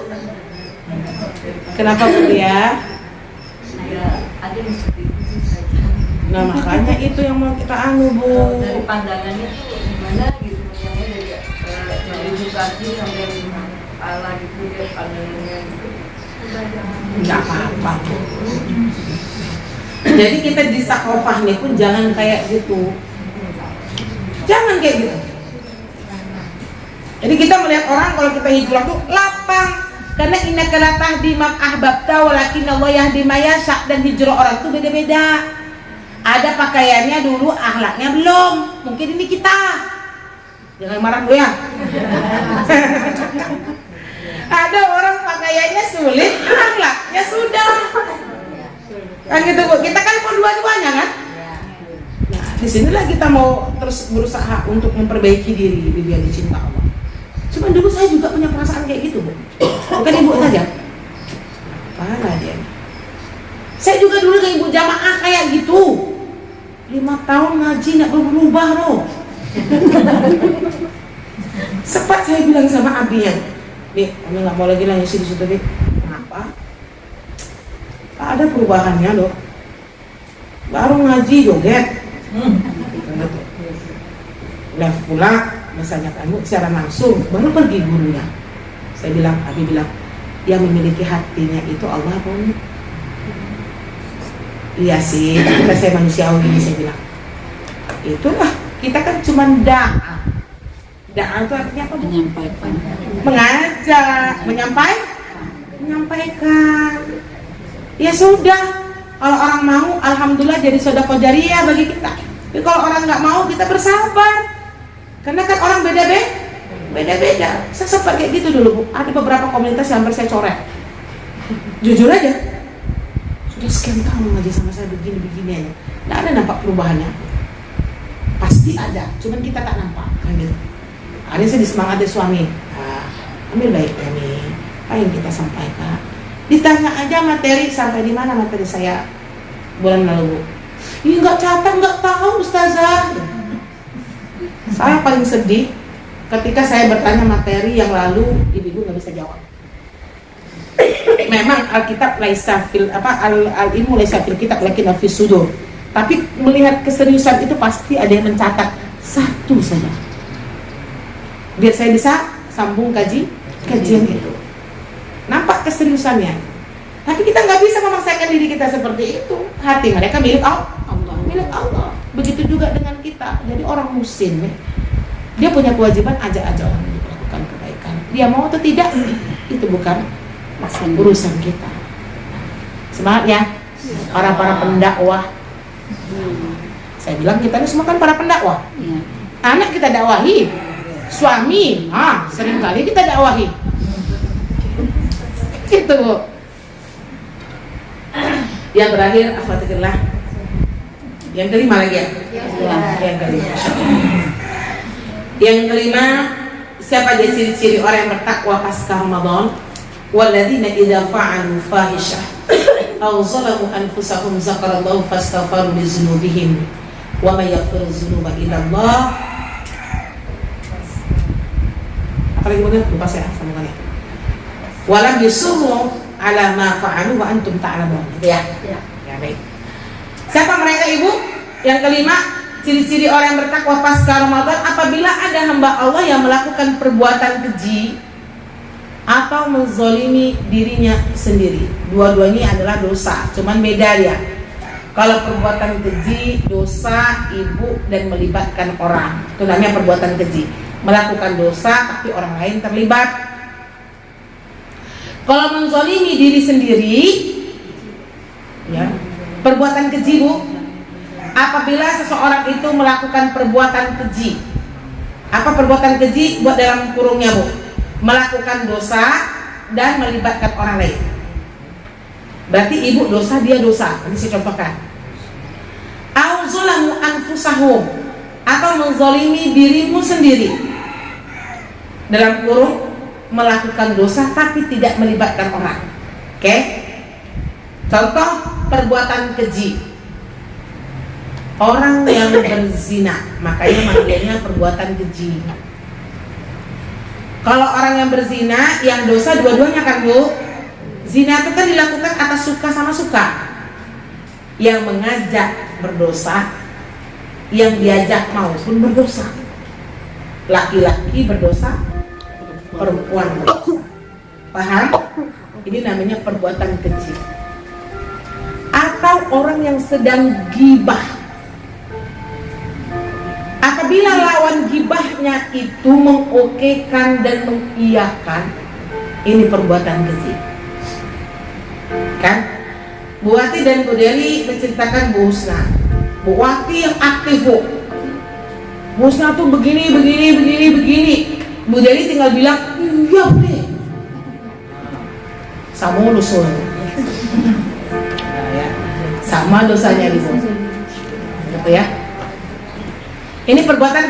Kenapa Bu ya? Ya, ada yang seperti itu sih saja. Nah makanya itu yang mau kita anu Bu. Dari pandangannya tuh gimana gitu, misalnya dari edukasi sampai Allah gitu, dia pandangannya gitu. Nggak apa-apa. Jadi kita di sakofah nih pun jangan kayak gitu. Jangan kayak gitu. Jadi kita melihat orang kalau kita hijrah tuh lapang. Karena innaka la tahdi man ahbabta walakin Allah yahdi may yasha, dan hijrah orang tuh beda-beda. Ada pakaiannya dulu, akhlaknya belum. Mungkin ini kita. Jangan marah dulu ya. Ada orang pakaiannya sulit, akhlaknya sudah. Kan gitu Bu. Kita kan mau dua-duanya kan? Nah, disinilah kita mau terus berusaha untuk memperbaiki diri biar dicinta Allah. Cuman dulu saya juga punya perasaan kayak gitu Bu. Bukan ibu saja. Mana dia? Saya juga dulu kayak ibu jamaah kayak gitu. 5 tahun ngaji nggak berubah loh. Sempat saya bilang sama abinya, Dik, kami nggak mau lagi nangis di situ Dik. Kenapa? Tak ada perubahannya loh. Baru ngaji joget. Udah pula misalnya kamu secara langsung baru pergi gurunya. Saya bilang, Abi bilang, yang memiliki hatinya itu Allah apa umi? Iya sih, kita saya manusiawi gini, saya bilang. Itulah, kita kan cuma da'a. Da'a itu artinya apa? Menyampaikan. Mengajak, menyampaikan. Ya sudah, kalau orang mau, alhamdulillah jadi sedekah jariyah bagi kita. Tapi kalau orang nggak mau, kita bersabar. Karena kan orang beda-beda. Saya sempat kayak gitu dulu Bu. Ada beberapa komunitas yang hampir saya coret. Jujur aja, sudah sekian tahun lagi sama saya begini-begini aja, nggak ada nampak perubahannya. Pasti ada, cuman kita tak nampak kan gitu. Ada saya disemangati suami, ambil baiknya nih, apa yang kita sampaikan. Ditanya aja materi sampai di mana materi saya bulan lalu. Ih nggak catat, nggak tahu Ustazah. Saya paling sedih ketika saya bertanya materi yang lalu ibu nggak bisa jawab. Memang Alkitab laisa fil al-ilmu laisa fil kitab lakin fis sudur. Tapi melihat keseriusan itu pasti ada yang mencatat satu saja. Biar saya bisa sambung kajian itu. Nampak keseriusannya. Tapi kita nggak bisa memaksakan diri kita seperti itu. Hati mereka milik Allah. Milik Allah. Begitu juga dengan kita. Jadi orang muslim ya, dia punya kewajiban ajak orang untuk melakukan kebaikan. Dia mau atau tidak, itu bukan urusan kita. Semangat ya, para pendakwah. Saya bilang kita ini semua kan para pendakwah. Anak kita dakwahi, suami, seringkali kita dakwahi. Itu. Yang terakhir, akhwatillah. Yang kelima lagi ya? Yang kelima. Yang kelima, siapa dia ciri-ciri orang yang bertakwa pasca Ramadan? Walladzina idza fa'alu fahishah aw zalamu anfusahum zakarallahu fastaghfaru lidzunubihim wa may yaghfiru dzunuba illa Allah. Apa lagi boleh? Lupa saya sambungannya. Walam yusirru ala ma fa'alu wa antum ta'lamun. Gitu ya? Ya baik. Siapa mereka ibu? Yang kelima, ciri-ciri orang yang bertakwa pasca Ramadan, apabila ada hamba Allah yang melakukan perbuatan keji atau menzolimi dirinya sendiri. Dua-duanya adalah dosa, cuman beda dia. Kalau perbuatan keji, dosa, ibu, dan melibatkan orang, itu namanya perbuatan keji. Melakukan dosa tapi orang lain terlibat. Kalau menzolimi diri sendiri, ya, perbuatan keji bu. Apabila seseorang itu melakukan perbuatan keji, apa perbuatan keji? Buat dalam kurungnya bu, melakukan dosa dan melibatkan orang lain. Berarti ibu dosa, dia dosa. Ini saya contohkan. Auzulamu anfusahum, atau menzolimi dirimu sendiri. Dalam kurung melakukan dosa tapi tidak melibatkan orang. Oke? Contoh perbuatan keji. Orang yang berzina, makanya manggilnya perbuatan keji. Kalau orang yang berzina, yang dosa dua-duanya kan bu. Zina itu kan dilakukan atas suka sama suka. Yang mengajak berdosa, yang diajak mau pun berdosa. Laki-laki berdosa, perempuan berdosa. Paham? Ini namanya perbuatan keji. Atau orang yang sedang gibah, apabila lawan gibahnya itu mengokekan dan mengiyakan, ini perbuatan keji. Kan? Bu Wati dan Bu Deli menceritakan Bu Husna. Bu Wati yang aktif, Bu. Bu Husna tuh begini. Bu Deli tinggal bilang, iya deh. Sama dosa. Ya. Sama dosanya gitu. Gitu ya. Ini perbuatan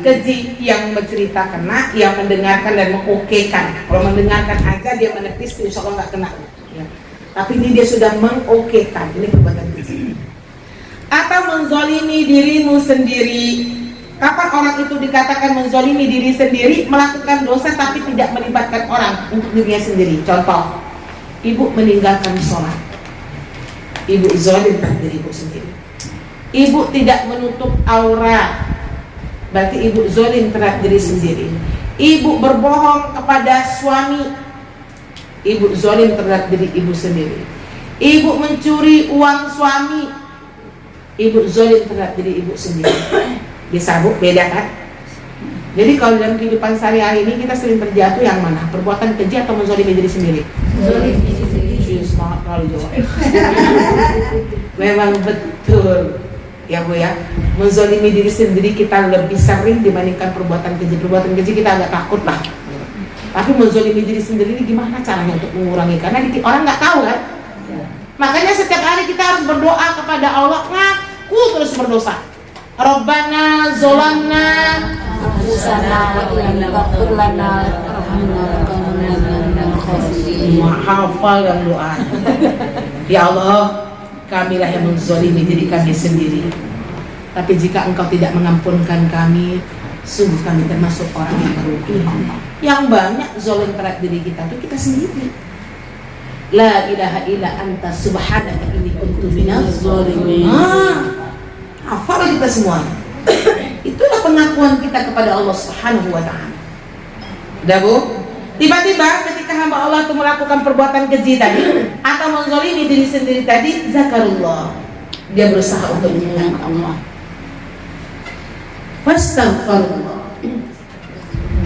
keji yang menceritakan, yang mendengarkan dan mengokekan. Kalau mendengarkan aja dia menepis, insya Allah nggak kena. Ya. Tapi ini dia sudah mengokekan, ini perbuatan keji. Atau menzolimi dirimu sendiri. Kapan orang itu dikatakan menzolimi diri sendiri? Melakukan dosa tapi tidak melibatkan orang untuk dirinya sendiri. Contoh, ibu meninggalkan sholat, ibu zolim terhadap diri ibu sendiri. Ibu tidak menutup aurat, berarti ibu zolim terhadap diri sendiri. Ibu berbohong kepada suami, ibu zolim terhadap diri ibu sendiri. Ibu mencuri uang suami, ibu zolim terhadap diri ibu sendiri. Bisa Bu, beda kan? Jadi kalau dalam kehidupan sehari-hari ini kita sering terjatuh yang mana? Perbuatan keji atau menzolimi diri sendiri? Zolim diri sendiri. Semangat kali jawab. Memang betul ya Bu ya. Menzolimi diri sendiri kita lebih sering dibandingkan perbuatan keji. Perbuatan keji kita agak takut lah. Tapi menzolimi diri sendiri ini gimana caranya untuk mengurangi? Karena orang nggak tahu kan. Makanya setiap hari kita harus berdoa kepada Allah, ngaku terus berdosa. Rabbana zolamna Anfusana wa illam taghfir lana warhamna lanakunanna minal khasirin. Hafal yang doa. Ya Allah, kamilah yang menzolimi diri kami sendiri. Tapi jika Engkau tidak mengampunkan kami, sungguh kami termasuk orang yang merugi. Yang banyak zolim terhadap diri kita itu kita sendiri. La ilaha illa anta subhanaka inni kuntu minaz zalimin. Hafal kita semua. Itulah pengakuan kita kepada Allah Subhanahu wa taala. Udah Bu? Tiba-tiba ketika hamba Allah itu melakukan perbuatan keji tadi atau menzalimi diri sendiri tadi, zakarullah. Dia berusaha untuk mengingat Allah. Fastaghfirullah.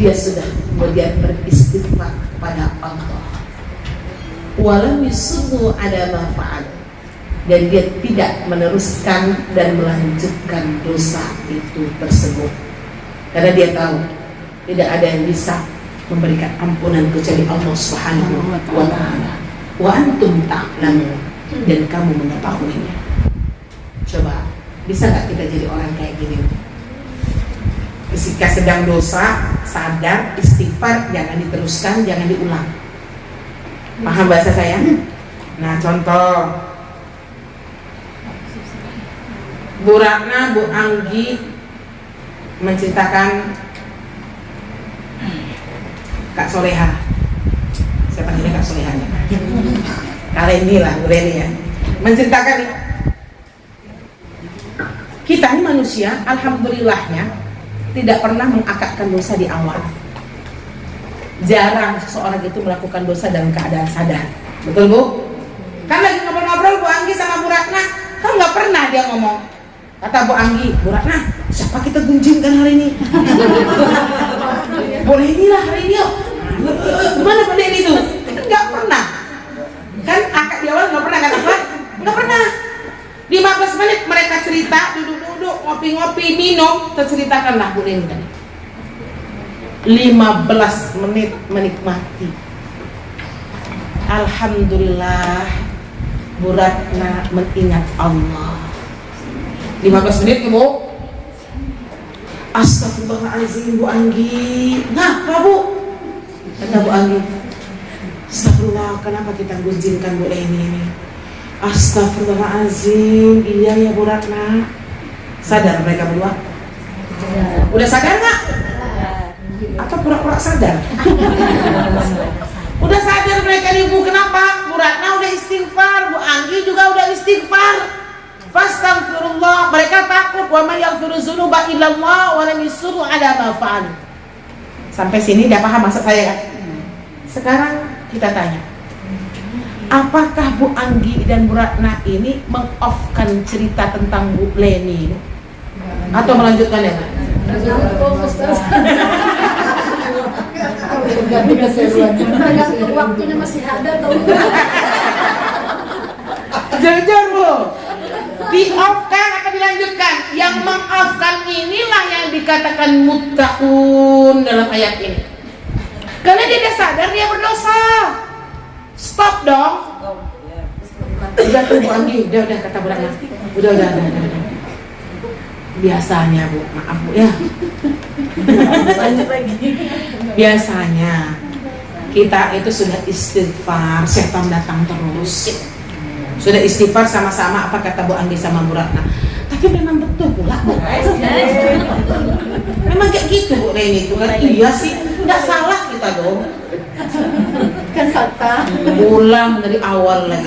Dia sudah kemudian beristighfar kepada Allah. Walam yusirru ala ma fa'al. Dan dia tidak meneruskan dan melanjutkan dosa itu tersebut, karena dia tahu tidak ada yang bisa memberikan ampunan kecuali Allah Subhanahu wa ta'ala. Wa antum ta'lamun, dan kamu mengetahuinya. Coba, bisa gak kita jadi orang kayak gini? Ketika sedang dosa, sadar, istighfar, jangan diteruskan, jangan diulang. Paham bahasa saya? Nah, contoh Bu Ratna, Bu Anggi menceritakan Kak Soleha. Saya panggilnya Kak Solehanya. Kali ini lah, Bu Reni ya. Menceritakan kita ini manusia, alhamdulillahnya tidak pernah mengakatkan dosa di awal. Jarang seseorang itu melakukan dosa dalam keadaan sadar. Betul Bu? Kan lagi ngobrol-ngobrol Bu Anggi sama Bu Ratna, kan nggak pernah dia ngomong. Kata Bu Anggi, Bu Ratna, siapa kita gunjingkan hari ini? Boleh inilah hari ini yuk. Gimana pada ini tuh? Nggak pernah. Kan akad di awal nggak pernah kan apa? Nggak pernah. 15 menit mereka cerita, duduk-duduk, ngopi-ngopi, minum, terceritakanlah Bu Reni tadi. 15 menit menikmati. Alhamdulillah, Bu Ratna mengingat Allah. 15 menit Ibu. Astagfirullahaladzim Bu Anggi. Ngapa Bu? Kata Bu Anggi, astagfirullah, kenapa kita gunjingkan Bu Reni ini? Astagfirullahaladzim. Iya ya Bu Ratna. Sadar mereka berdua? Udah sadar nggak? Atau pura-pura sadar? Udah sadar mereka nih Bu. Kenapa? Bu Ratna udah istighfar, Bu Anggi juga udah istighfar. Fastaghfirullah. Mereka takut, wa may yaghfiru dzunuba illallah wa lam yusirru ala ma fa'al. Sampai sini udah paham maksud saya kan? Sekarang kita tanya, apakah Bu Anggi dan Bu Ratna ini meng-off-kan cerita tentang Bu Leni atau melanjutkan ya? Tergantung waktunya masih ada atau enggak. Jujur Bu, di-off-kan atau dilanjutkan? Yang meng-off-kan inilah yang dikatakan muttaqun dalam ayat ini. Karena dia sadar dia berdosa. Stop dong. Udah tuh Bu Anggi, udah kata Bu Ratna. Udah. Biasanya Bu, maaf Bu ya. Lanjut lagi. Biasanya kita itu sudah istighfar, setan datang terus. Sudah istighfar sama-sama apa kata Bu Anggi sama Bu Ratna. Tapi memang betul pula Bu. Memang kayak gitu Bu Leni itu kan. Iya sih, nggak salah kita dong. Kan kata Ulang dari awal lagi.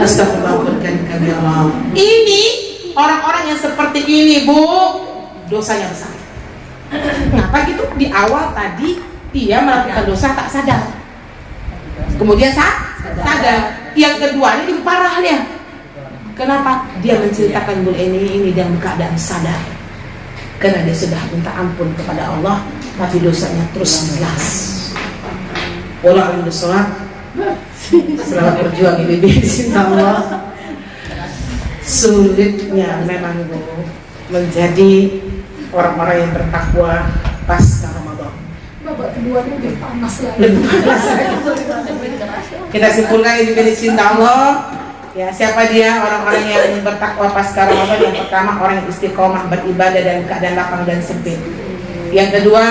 Astagfirullahaladzim. Ini orang-orang yang seperti ini Bu, dosanya besar. Kenapa gitu? Di awal tadi dia melakukan dosa tak sadar. Kemudian sadar. Yang kedua ini lebih parah dia. Kenapa? Dia menceritakan Bu ini dalam keadaan sadar. Karena dia sudah minta ampun kepada Allah, tapi dosanya terus melas. Pola alim sholat, selamat berjuang ibu-ibu cinta Allah. Sulitnya memang Bu menjadi orang-orang yang bertakwa pasca Ramadan. babak kedua ini lebih panas lagi. Lebih panas lagi. Kita simpulkan ibu-ibu cinta Allah. Ya, siapa dia orang-orang yang bertakwa pasca Ramadan? Yang pertama, orang yang istiqomah beribadah dalam keadaan lapang dan sempit. Yang kedua,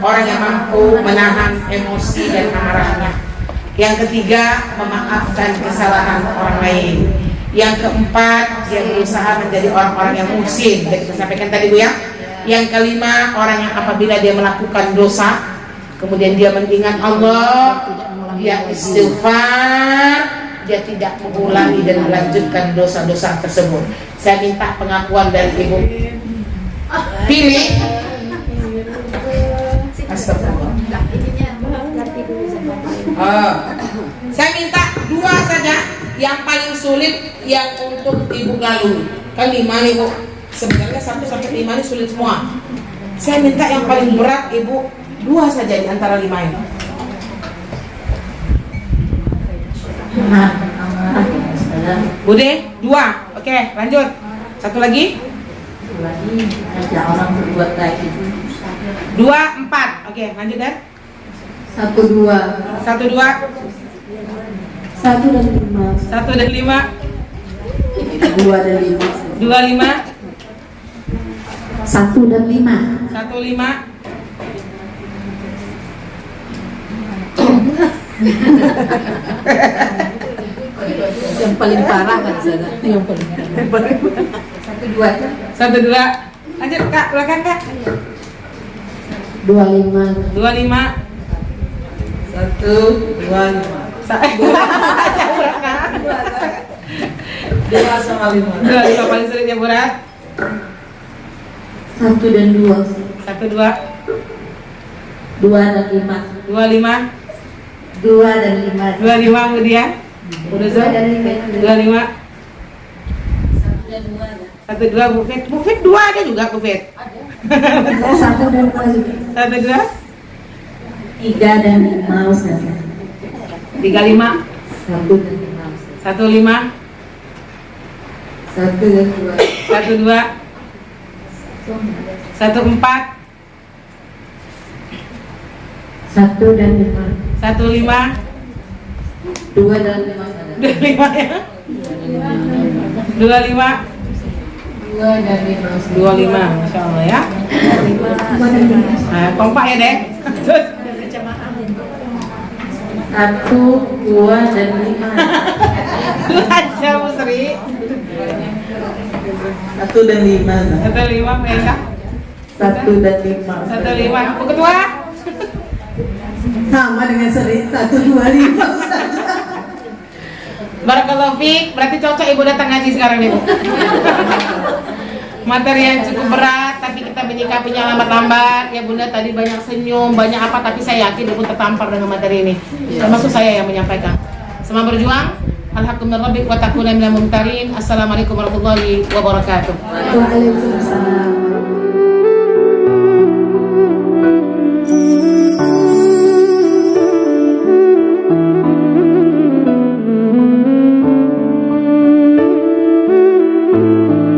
orang yang mampu menahan emosi dan amarahnya. Yang ketiga, memaafkan kesalahan orang lain. Yang keempat, dia berusaha menjadi orang-orang yang muhsin. Jadi kita sampaikan tadi Bu ya. Yang kelima, orang yang apabila dia melakukan dosa, kemudian dia mengingat Allah, dia istighfar, dia tidak mengulangi dan melanjutkan dosa-dosa tersebut. Saya minta pengakuan dari Ibu. Pilih. Astagfirullah. Saya minta 2 saja yang paling sulit yang untuk Ibu lalui. Kan 5 nih Bu. Sebenarnya 1 sampai 5 ini sulit semua. Saya minta yang paling berat Ibu 2 saja di antara 5 ini. Bude, 2. Oke, lanjut. 1 lagi. Ada orang berbuat kayak gitu. 2, 4. Oke, lanjut Dan. 1, 2. 1, 2. 1 dan 5. 1 dan 5. 2 dan 5. 2, 5. 1 dan 5. 1, 5. Yang paling parah kan sana. Yang paling 1, 2. 1, 2. Lanjut Kak, belakang Kak. 25. 25. 1, 2, 5. 2 sama 5. 2 paling sulit ya berat. 1 dan 2. 1, 2. 2 dan 5. 25. 2 dan 5. 25 kemudian. Udah 2 dan 5. 25. 1 dan 2. 1, 2 Bu Fit. Bu Fit 2 ada juga Bu Fit. 1 dan 2. 1, 2. 3 dan 5 Ustaz. 35. 1 dan 5. 1, 5. 1 dan 2. 1, 2. 1, 4. 1 dan 5. 1, 5. 2 dan 5. 25 ya. 25. 2 dan 5. 25. Masya Allah ya. Nah, kompak ya Dek. 1, 2 dan 5. 2 aja Bu Sri. 1 dan 5. 1, 5 mereka. 1 dan 5. 1, 5. Bu Ketua. Sama dengan Seri. 1, 2, 5. Barakallahu fiik. Berarti cocok Ibu datang ngaji sekarang nih Bu. materi yang cukup berat, tapi kita menyikapinya lambat-lambat. Ya Bunda tadi banyak senyum, banyak apa, tapi saya yakin Ibu tertampar dengan materi ini. Termasuk saya yang menyampaikan. Semangat berjuang. Alhaqqu min rabbik wa takuna minal mumtarin. Assalamualaikum warahmatullahi wabarakatuh. Waalaikumsalam.